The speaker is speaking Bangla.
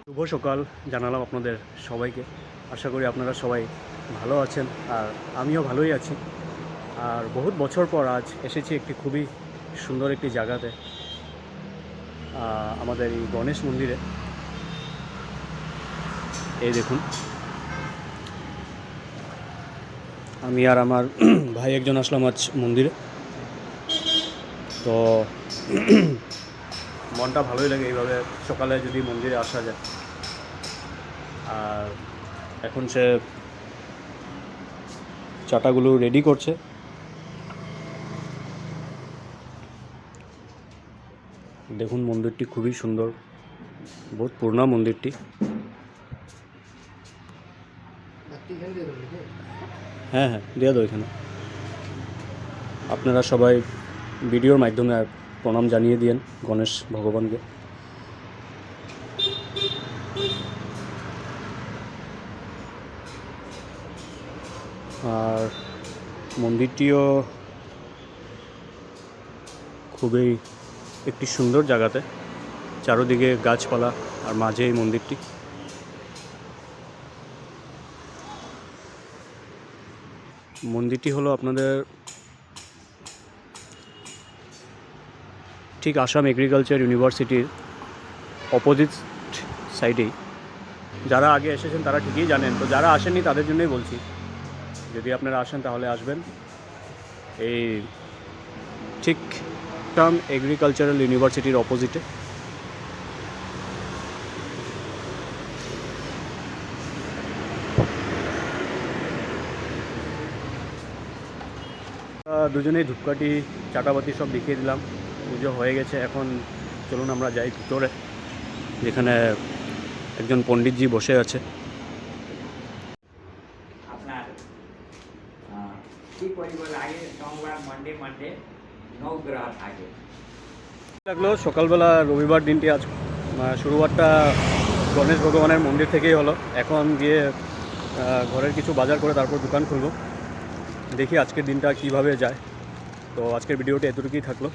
শুভ সকাল জানালাম আপনাদের সবাইকে। আশা করি আপনারা সবাই ভালো আছেন, আর আমিও ভালোই আছি। আর বহুত বছর পর আজ এসেছি একটি খুবই সুন্দর একটি জায়গাতে, আমাদের এই গণেশ মন্দিরে। এই দেখুন, আমি আর আমার ভাই একজন আসলাম আজ মন্দিরে। তো মনটা ভালোই লাগে এইভাবে সকালে যদি মন্দিরে আসা যায়। আর এখন সে চাটাগুলো রেডি করছে। দেখুন, মন্দিরটি খুবই সুন্দর, বহুত পুরনো মন্দিরটি। হ্যাঁ হ্যাঁ, দিয়ে দাও এখানে। আপনারা সবাই ভিডিওর মাধ্যমে প্রণাম জানিয়ে দিয়েন গণেশ ভগবানকে। আর মন্দিরটিও খুবই একটি সুন্দর জায়গাতে, চারদিকে গাছপালা আর মাঝে এই মন্দিরটি। মন্দিরটি হলো আপনাদের ঠিক আসাম এগ্রিকালচার ইউনিভার্সিটির অপোজিট সাইডেই। যারা আগে এসেছেন তারা ঠিকই জানেন, তো যারা আসেননি তাদের জন্যই বলছি, যদি আপনারা আসেন তাহলে আসবেন। এই ঠিক আসাম এগ্রিকালচারাল ইউনিভার্সিটির অপোজিটে। দুজনেই ধূপকাঠি চাটাবাতি সব দেখিয়ে দিলাম, পুজো হয়ে গেছে। এখন চলুন আমরা যাই ভিতরে, যেখানে একজন পণ্ডিতজি বসে আছে। আপনার কি করিব লাগে সোমবার মন্ডে নবগ্রহ থাকে। লাগলো সকালবেলা রবিবার দিনটি আজ শুরুয়াতটা গণেশ ভগবানের মন্দির থেকেই হলো। এখন গিয়ে ঘরের কিছু বাজার করে তারপর দোকান খুলব। দেখি আজকের দিনটা কিভাবে যায়। তো আজকের ভিডিওটি এতটুকুই থাকলো।